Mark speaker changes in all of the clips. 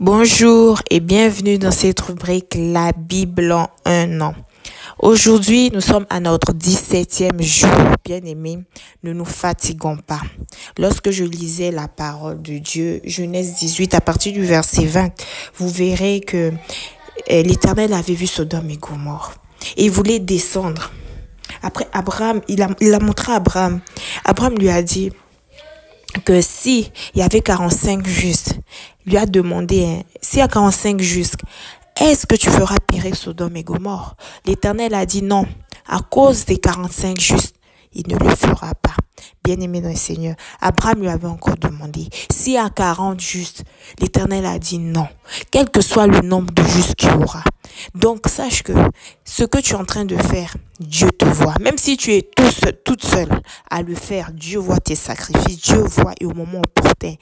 Speaker 1: Bonjour et bienvenue dans cette rubrique La Bible en un an. Aujourd'hui, nous sommes à notre 17e jour. Bien-aimés, ne nous fatiguons pas. Lorsque je lisais la parole de Dieu, Genèse 18, à partir du verset 20, vous verrez que l'Éternel avait vu Sodome et Gomorrhe et il voulait descendre. Après, Abraham, il a montré à Abraham. Abraham lui a dit que si il y avait 45 justes, lui a demandé, s'il y a 45 justes, est-ce que tu feras périr Sodome et Gomorrhe? L'Éternel a dit non, à cause des 45 justes, il ne le fera pas. Bien-aimé dans le Seigneur, Abraham lui avait encore demandé, s'il y a 40 justes, l'Éternel a dit non, quel que soit le nombre de justes qu'il y aura. Donc, sache que ce que tu es en train de faire, Dieu te voit. Même si tu es toute seule à le faire, Dieu voit tes sacrifices, Dieu voit et au moment opportun,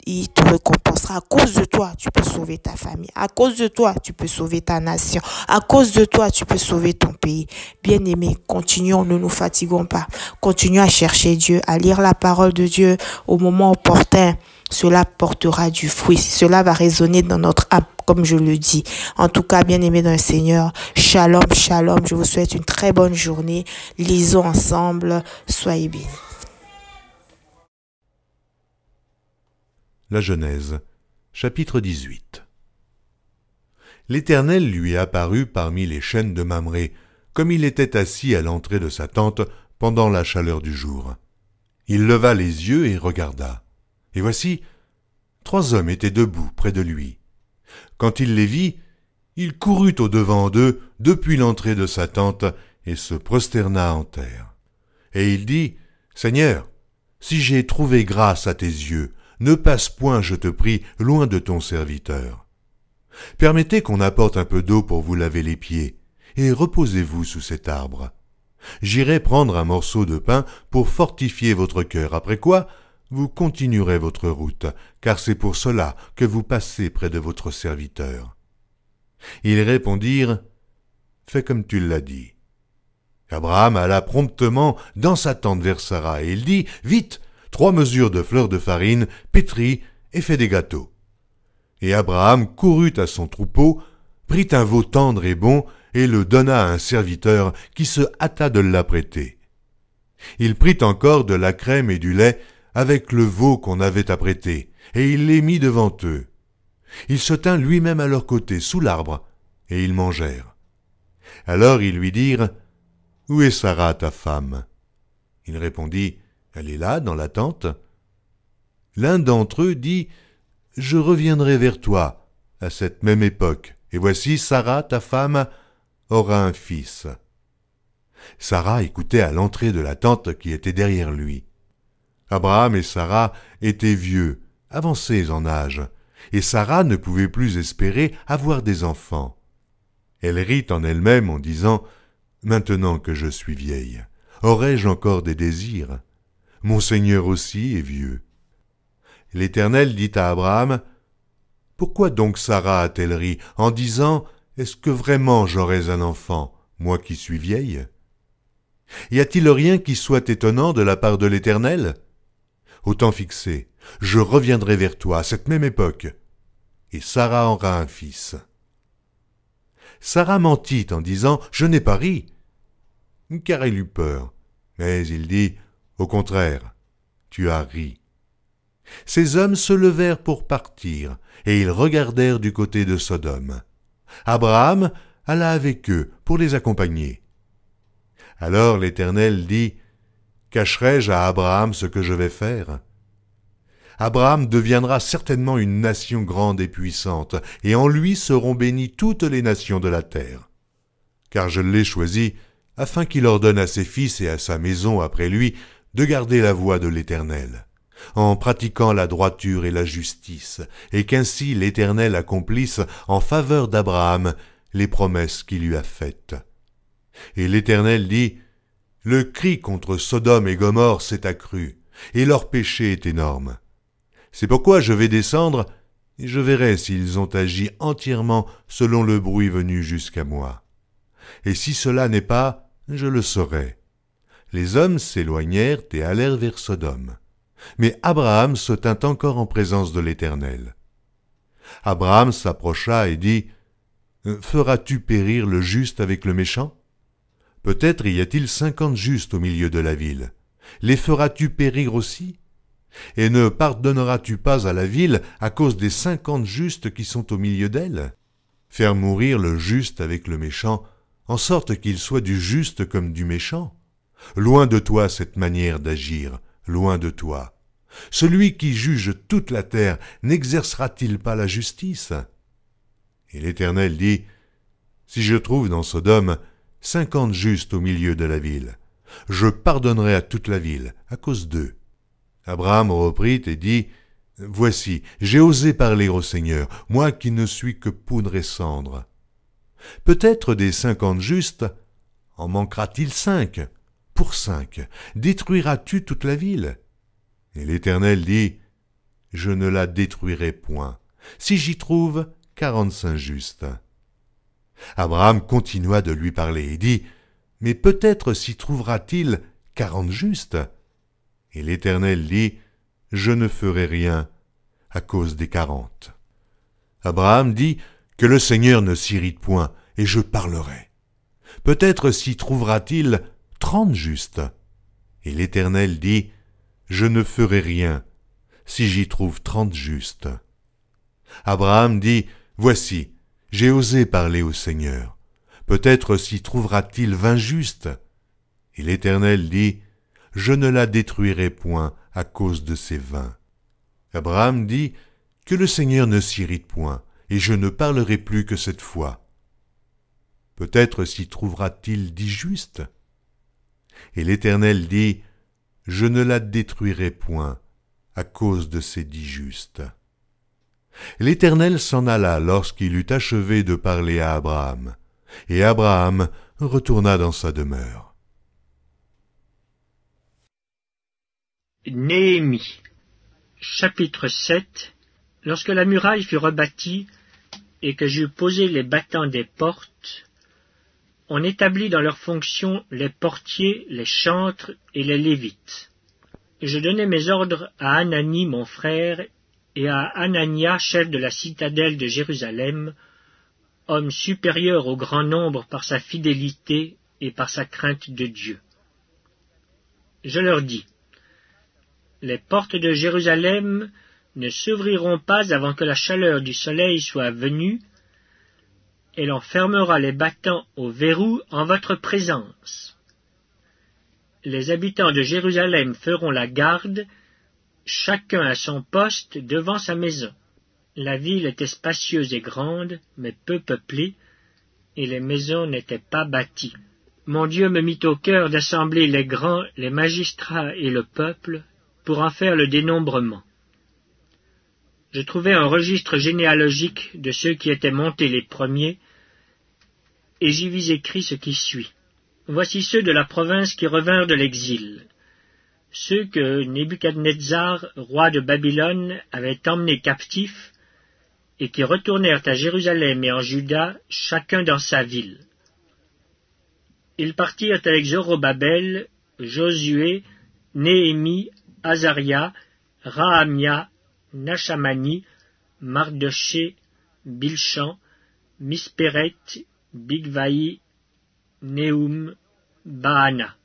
Speaker 1: il te récompensera. À cause de toi, tu peux sauver ta famille. À cause de toi, tu peux sauver ta nation. À cause de toi, tu peux sauver ton pays. Bien-aimés, continuons, ne nous fatiguons pas. Continuons à chercher Dieu, à lire la parole de Dieu au moment opportun. Cela portera du fruit. Cela va résonner dans notre âme, comme je le dis. En tout cas, bien-aimés dans le Seigneur, shalom, shalom. Je vous souhaite une très bonne journée. Lisons ensemble. Soyez bénis.
Speaker 2: La Genèse, chapitre 18. L'Éternel lui apparut parmi les chênes de Mamré, comme il était assis à l'entrée de sa tente pendant la chaleur du jour. Il leva les yeux et regarda. Et voici, 3 hommes étaient debout près de lui. Quand il les vit, il courut au-devant d'eux depuis l'entrée de sa tente et se prosterna en terre. Et il dit, « Seigneur, si j'ai trouvé grâce à tes yeux, ne passe point, je te prie, loin de ton serviteur. Permettez qu'on apporte un peu d'eau pour vous laver les pieds, et reposez-vous sous cet arbre. J'irai prendre un morceau de pain pour fortifier votre cœur, après quoi vous continuerez votre route, car c'est pour cela que vous passez près de votre serviteur. » Ils répondirent, « Fais comme tu l'as dit. » Abraham alla promptement dans sa tente vers Sarah, et il dit, « Vite, 3 mesures de fleurs de farine, pétris et fais des gâteaux. » Et Abraham courut à son troupeau, prit un veau tendre et bon, et le donna à un serviteur qui se hâta de l'apprêter. Il prit encore de la crème et du lait avec le veau qu'on avait apprêté, et il les mit devant eux. Il se tint lui-même à leur côté, sous l'arbre, et ils mangèrent. Alors ils lui dirent, « Où est Sarah, ta femme ?» Il répondit, « Elle est là, dans la tente. » L'un d'entre eux dit, « Je reviendrai vers toi à cette même époque, et voici Sarah, ta femme, aura un fils. » Sarah écoutait à l'entrée de la tente qui était derrière lui. Abraham et Sarah étaient vieux, avancés en âge, et Sarah ne pouvait plus espérer avoir des enfants. Elle rit en elle-même en disant, « Maintenant que je suis vieille, aurai-je encore des désirs ? Mon Seigneur aussi est vieux. » L'Éternel dit à Abraham, « Pourquoi donc Sarah a-t-elle ri en disant, « Est-ce que vraiment j'aurais un enfant, moi qui suis vieille ?» Y a-t-il rien qui soit étonnant de la part de l'Éternel ? Au temps fixé, je reviendrai vers toi à cette même époque, et Sarah aura un fils. » Sarah mentit en disant, « Je n'ai pas ri. » Car elle eut peur. Mais il dit, « Au contraire, tu as ri. » Ces hommes se levèrent pour partir, et ils regardèrent du côté de Sodome. Abraham alla avec eux pour les accompagner. Alors l'Éternel dit, « Cacherai-je à Abraham ce que je vais faire ? Abraham deviendra certainement une nation grande et puissante, et en lui seront bénies toutes les nations de la terre. Car je l'ai choisi afin qu'il ordonne à ses fils et à sa maison après lui de garder la voie de l'Éternel, en pratiquant la droiture et la justice, et qu'ainsi l'Éternel accomplisse en faveur d'Abraham les promesses qu'il lui a faites. » Et l'Éternel dit, « Le cri contre Sodome et Gomorrhe s'est accru, et leur péché est énorme. C'est pourquoi je vais descendre, et je verrai s'ils ont agi entièrement selon le bruit venu jusqu'à moi. Et si cela n'est pas, je le saurai. » Les hommes s'éloignèrent et allèrent vers Sodome. Mais Abraham se tint encore en présence de l'Éternel. Abraham s'approcha et dit, « Feras-tu périr le juste avec le méchant? Peut-être y a-t-il 50 justes au milieu de la ville. Les feras-tu périr aussi? Et ne pardonneras-tu pas à la ville à cause des 50 justes qui sont au milieu d'elle? Faire mourir le juste avec le méchant, en sorte qu'il soit du juste comme du méchant. Loin de toi cette manière d'agir, loin de toi. Celui qui juge toute la terre n'exercera-t-il pas la justice? » Et l'Éternel dit, « Si je trouve dans Sodome 50 justes au milieu de la ville, je pardonnerai à toute la ville à cause d'eux. » Abraham reprit et dit, « Voici, j'ai osé parler au Seigneur, moi qui ne suis que poudre et cendre. Peut-être des 50 justes, en manquera-t-il 5? Pour 5, détruiras-tu toute la ville? » Et l'Éternel dit, « Je ne la détruirai point, si j'y trouve 45 justes. » Abraham continua de lui parler et dit, « Mais peut-être s'y trouvera-t-il 40 justes? » Et l'Éternel dit, « Je ne ferai rien à cause des 40. » Abraham dit, « Que le Seigneur ne s'irrite point, et je parlerai. Peut-être s'y trouvera-t-il 30 justes? » Et l'Éternel dit, « Je ne ferai rien si j'y trouve 30 justes. » Abraham dit, « Voici, j'ai osé parler au Seigneur. Peut-être s'y trouvera-t-il 20 justes? » Et l'Éternel dit, « Je ne la détruirai point à cause de ces 20. » Abraham dit, « Que le Seigneur ne s'irrite point, et je ne parlerai plus que cette fois. Peut-être s'y trouvera-t-il 10 justes? » Et l'Éternel dit, « Je ne la détruirai point à cause de ces 10 justes. » L'Éternel s'en alla lorsqu'il eut achevé de parler à Abraham, et Abraham retourna dans sa demeure.
Speaker 3: Néhémie, chapitre 7. Lorsque la muraille fut rebâtie et que j'eus posé les battants des portes, on établit dans leurs fonctions les portiers, les chantres et les lévites. Je donnai mes ordres à Hanani mon frère et à Hanania, chef de la citadelle de Jérusalem, homme supérieur au grand nombre par sa fidélité et par sa crainte de Dieu. Je leur dis, les portes de Jérusalem ne s'ouvriront pas avant que la chaleur du soleil soit venue, et l'on fermera les battants au verrou en votre présence. Les habitants de Jérusalem feront la garde, chacun à son poste devant sa maison. La ville était spacieuse et grande, mais peu peuplée, et les maisons n'étaient pas bâties. Mon Dieu me mit au cœur d'assembler les grands, les magistrats et le peuple, pour en faire le dénombrement. Je trouvai un registre généalogique de ceux qui étaient montés les premiers, et j'y vis écrit ce qui suit. Voici ceux de la province qui revinrent de l'exil, ceux que Nebuchadnezzar, roi de Babylone, avait emmenés captifs, et qui retournèrent à Jérusalem et en Juda, chacun dans sa ville. Ils partirent avec Zorobabel, Josué, Néhémie, Azaria, Rahamia, Nachamani, Mardoché, Bilchan, Mispéret, Bigvaï, Néhum, Baana.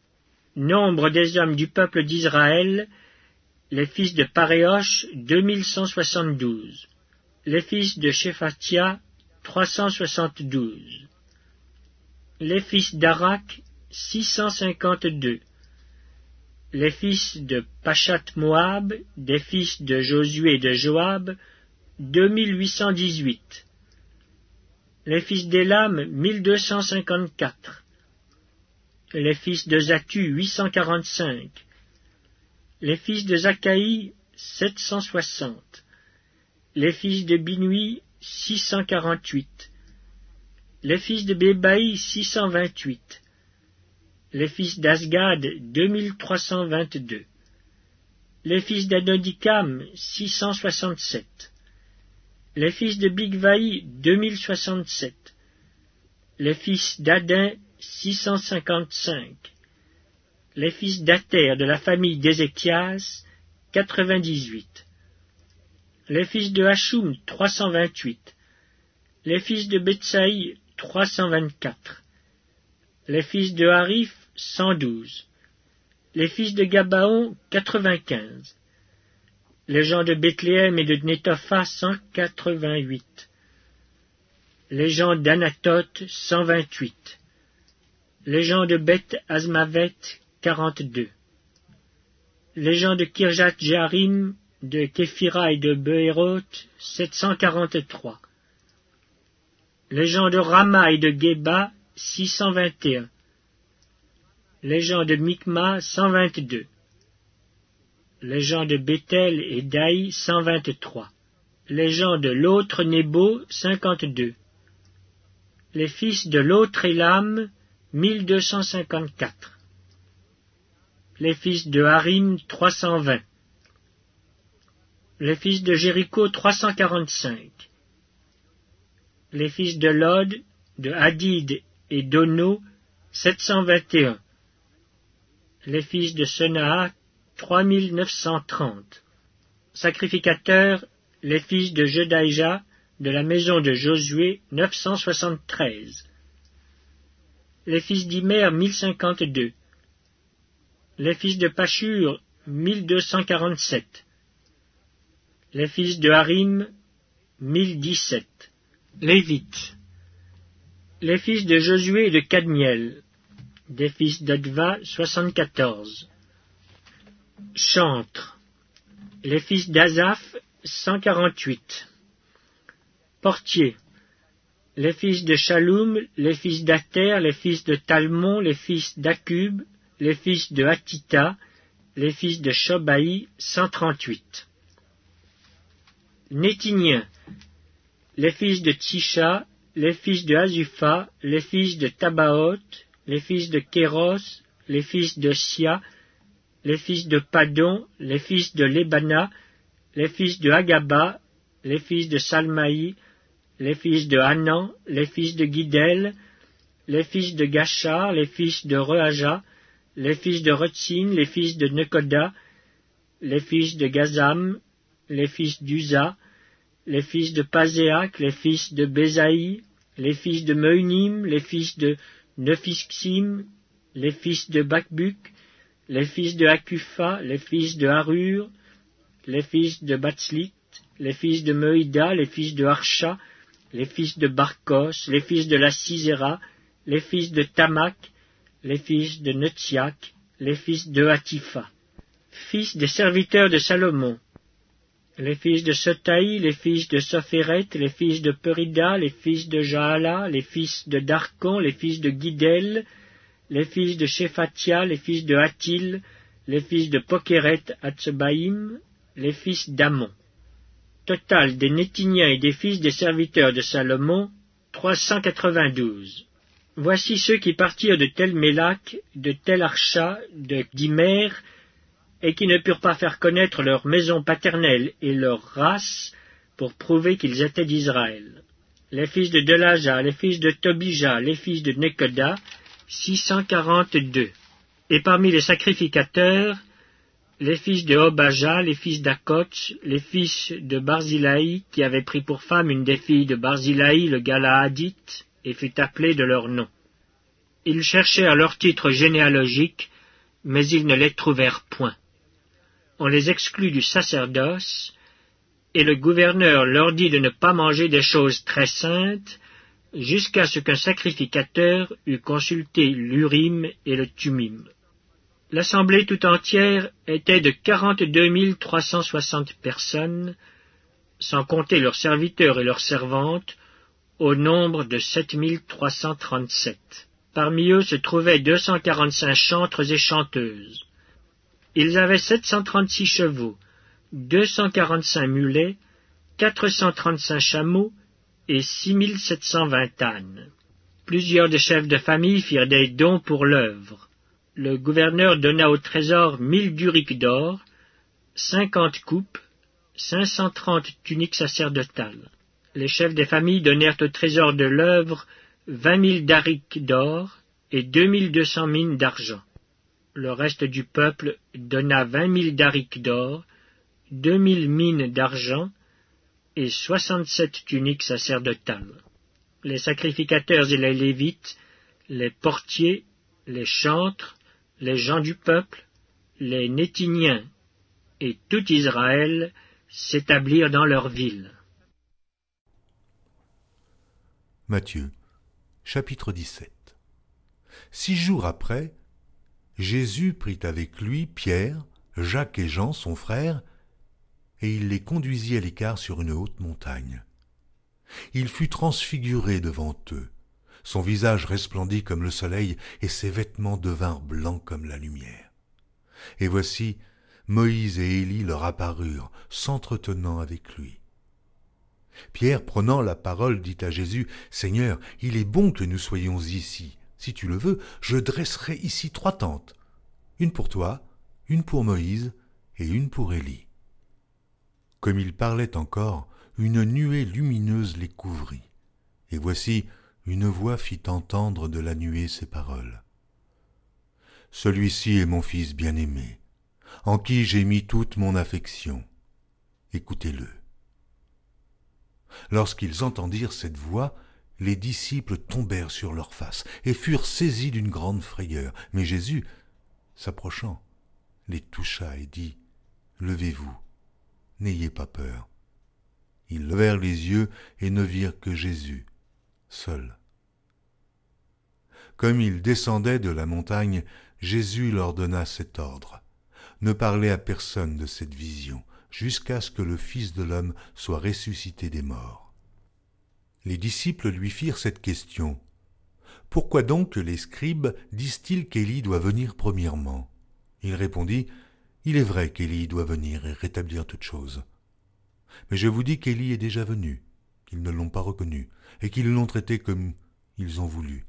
Speaker 3: Nombre des hommes du peuple d'Israël, les fils de Paréosh, 2172. Les fils de Shephatia, 372. Les fils d'Arak, 652. Les fils de Pachat-Moab, des fils de Josué et de Joab, 2818. Les fils d'Élam, 1254. Les fils de Zatu, 845. Les fils de Zakaï, 760. Les fils de Binui, 648. Les fils de Bébaï, 628. Les fils d'Asgad, 2322. Les fils d'Adodikam, 667. Les fils de Bigvaï, 2067. Les fils d'Adin, 655. Les fils d'Ater de la famille d'Ézéchias, 98. Les fils de Hachum, 328. Les fils de Betsaï, 324. Les fils de Harif, 112. Les fils de Gabaon, 95. Les gens de Bethléem et de Netopha, 188. Les gens d'Anatoth, 128. Les gens de Beth Azmavet, 42. Les gens de Kirjat Jearim, de Képhira et de Beéroth, 743. Les gens de Rama et de Geba, 621. Les gens de Mikma, 122. Les gens de Bethel et d'Aï, 123. Les gens de l'autre Nebo, 52. Les fils de l'autre Élam, 1254. Les fils de Harim, 320. Les fils de Jéricho, 345. Les fils de Lod, de Hadid et d'Ono, 721. Les fils de Senaa, 3930. Sacrificateurs, les fils de Jedaïja, de la maison de Josué, 973. Les fils d'Imer, 1052. Les fils de Pachur, 1247. Les fils de Harim, 1017. Lévites. Les fils de Josué et de Cadmiel. Des fils d'Adva, 74. Chantres. Les fils d'Azaph, 148. Portiers. Les fils de Shaloum, les fils d'Ater, les fils de Talmon, les fils d'Akub, les fils de Hatita, les fils de Shobaï, 138. Nétiniens. Les fils de Tsisha, les fils de Azupha, les fils de Tabaoth, les fils de Kéros, les fils de Sia, les fils de Padon, les fils de Lébana, les fils de Hagaba, les fils de Salmaï, les fils de Hanan, les fils de Guidel, les fils de Gachar, les fils de Rehaja, les fils de Retsin, les fils de Nekoda, les fils de Gazam, les fils d'Uza, les fils de Pazéak, les fils de Bézaï, les fils de Meunim, les fils de Nephixim, les fils de Bakbuk, les fils de Akufa, les fils de Harur, les fils de Batslit, les fils de Meuida, les fils de Harsha, les fils de Barkos, les fils de la Sisera, les fils de Tamak, les fils de Netziak, les fils de Hatifa. Fils des serviteurs de Salomon, les fils de Sotaï, les fils de Sophéret, les fils de Perida, les fils de Jaala, les fils de Darkon, les fils de Guidel, les fils de Shephatia, les fils de Hatil, les fils de Pokeret Hatsebaïm, les fils d'Amon. Total des Nétiniens et des fils des serviteurs de Salomon, 392. Voici ceux qui partirent de Tel Mélak, de Tel Archa, de Dimer, et qui ne purent pas faire connaître leur maison paternelle et leur race pour prouver qu'ils étaient d'Israël. Les fils de Delaja, les fils de Tobija, les fils de Nekoda, 642. Et parmi les sacrificateurs, les fils de Obaja, les fils d'Akots, les fils de Barzilaï, qui avaient pris pour femme une des filles de Barzilaï, le Galaadite, et fut appelé de leur nom. Ils cherchèrent leur titre généalogique, mais ils ne les trouvèrent point. On les exclut du sacerdoce, et le gouverneur leur dit de ne pas manger des choses très saintes, jusqu'à ce qu'un sacrificateur eût consulté l'Urim et le Tumim. L'assemblée tout entière était de 42 360 personnes, sans compter leurs serviteurs et leurs servantes, au nombre de 7 337. Parmi eux se trouvaient 245 chantres et chanteuses. Ils avaient 736 chevaux, 245 mulets, 435 chameaux et 6720 ânes. Plusieurs des chefs de famille firent des dons pour l'œuvre. Le gouverneur donna au trésor 1000 duriques d'or, 50 coupes, 530 tuniques sacerdotales. Les chefs des familles donnèrent au trésor de l'œuvre 20 000 darics d'or et 2200 mines d'argent. Le reste du peuple donna 20 000 darics d'or, 2000 mines d'argent, et 67 tuniques sacerdotales. Les sacrificateurs et les lévites, les portiers, les chantres, les gens du peuple, les Nétiniens et tout Israël s'établirent dans leur ville.
Speaker 2: Matthieu, chapitre 17. 6 jours après, Jésus prit avec lui Pierre, Jacques et Jean, son frère, et il les conduisit à l'écart sur une haute montagne. Il fut transfiguré devant eux. Son visage resplendit comme le soleil, et ses vêtements devinrent blancs comme la lumière. Et voici, Moïse et Élie leur apparurent, s'entretenant avec lui. Pierre, prenant la parole, dit à Jésus, « Seigneur, il est bon que nous soyons ici. Si tu le veux, je dresserai ici 3 tentes, une pour toi, une pour Moïse et une pour Élie. » Comme il parlait encore, une nuée lumineuse les couvrit. Et voici, une voix fit entendre de la nuée ces paroles. « Celui-ci est mon fils bien-aimé, en qui j'ai mis toute mon affection. Écoutez-le. » Lorsqu'ils entendirent cette voix, les disciples tombèrent sur leurs faces et furent saisis d'une grande frayeur. Mais Jésus, s'approchant, les toucha et dit, « Levez-vous, n'ayez pas peur. » Ils levèrent les yeux et ne virent que Jésus, seul. Comme ils descendaient de la montagne, Jésus leur donna cet ordre. « Ne parlez à personne de cette vision, jusqu'à ce que le Fils de l'homme soit ressuscité des morts. » Les disciples lui firent cette question. « Pourquoi donc les scribes disent-ils qu'Élie doit venir premièrement ?» Il répondit, « Il est vrai qu'Élie doit venir et rétablir toutes choses. Mais je vous dis qu'Élie est déjà venu, qu'ils ne l'ont pas reconnu, et qu'ils l'ont traité comme ils ont voulu.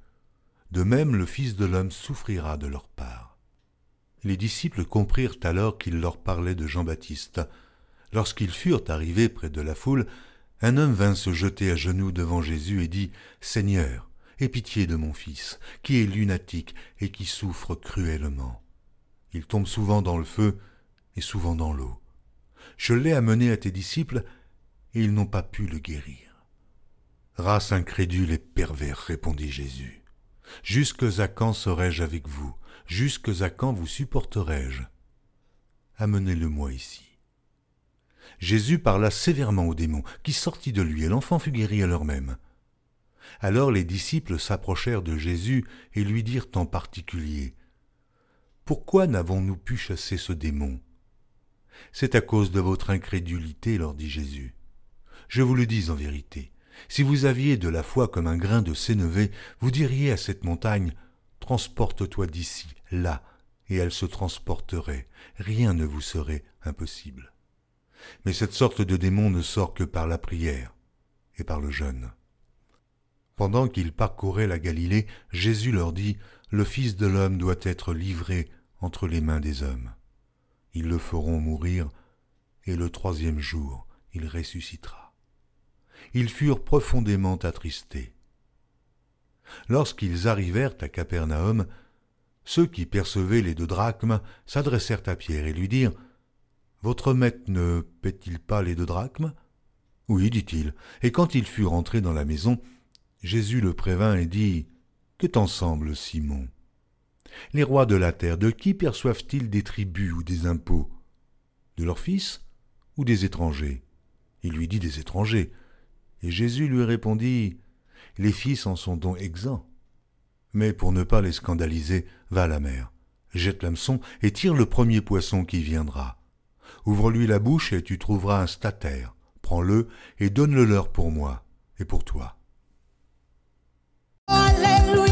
Speaker 2: De même, le Fils de l'homme souffrira de leur part. » Les disciples comprirent alors qu'il leur parlait de Jean-Baptiste. Lorsqu'ils furent arrivés près de la foule, un homme vint se jeter à genoux devant Jésus et dit, « Seigneur, aie pitié de mon fils, qui est lunatique et qui souffre cruellement. Il tombe souvent dans le feu et souvent dans l'eau. Je l'ai amené à tes disciples, et ils n'ont pas pu le guérir. » « Race incrédule et pervers, répondit Jésus. Jusques à quand serai-je avec vous? Jusques à quand vous supporterai-je? Amenez-le-moi ici. » Jésus parla sévèrement au démon, qui sortit de lui, et l'enfant fut guéri à l'heure même. Alors les disciples s'approchèrent de Jésus et lui dirent en particulier, « Pourquoi n'avons-nous pu chasser ce démon? » « C'est à cause de votre incrédulité, leur dit Jésus. Je vous le dis en vérité, si vous aviez de la foi comme un grain de sénévé, vous diriez à cette montagne, « Transporte-toi d'ici, là », et elle se transporterait, rien ne vous serait impossible. Mais cette sorte de démon ne sort que par la prière et par le jeûne. » Pendant qu'ils parcouraient la Galilée, Jésus leur dit, « Le Fils de l'homme doit être livré entre les mains des hommes. Ils le feront mourir, et le 3e jour, il ressuscitera. » Ils furent profondément attristés. Lorsqu'ils arrivèrent à Capernaum, ceux qui percevaient les 2 drachmes s'adressèrent à Pierre et lui dirent, « Votre maître ne paie-t-il pas les 2 drachmes ?» « Oui, dit-il. » Et quand il fut rentré dans la maison, Jésus le prévint et dit, « Que t'en semble, Simon ? Les rois de la terre, de qui perçoivent-ils des tributs ou des impôts? De leurs fils ou des étrangers? » Il lui dit, « Des étrangers. » Et Jésus lui répondit, « Les fils en sont donc exempts. Mais pour ne pas les scandaliser, va à la mer, jette l'hameçon et tire le premier poisson qui viendra. Ouvre-lui la bouche et tu trouveras un statère. Prends-le et donne-le leur pour moi et pour toi. »
Speaker 4: Alléluia.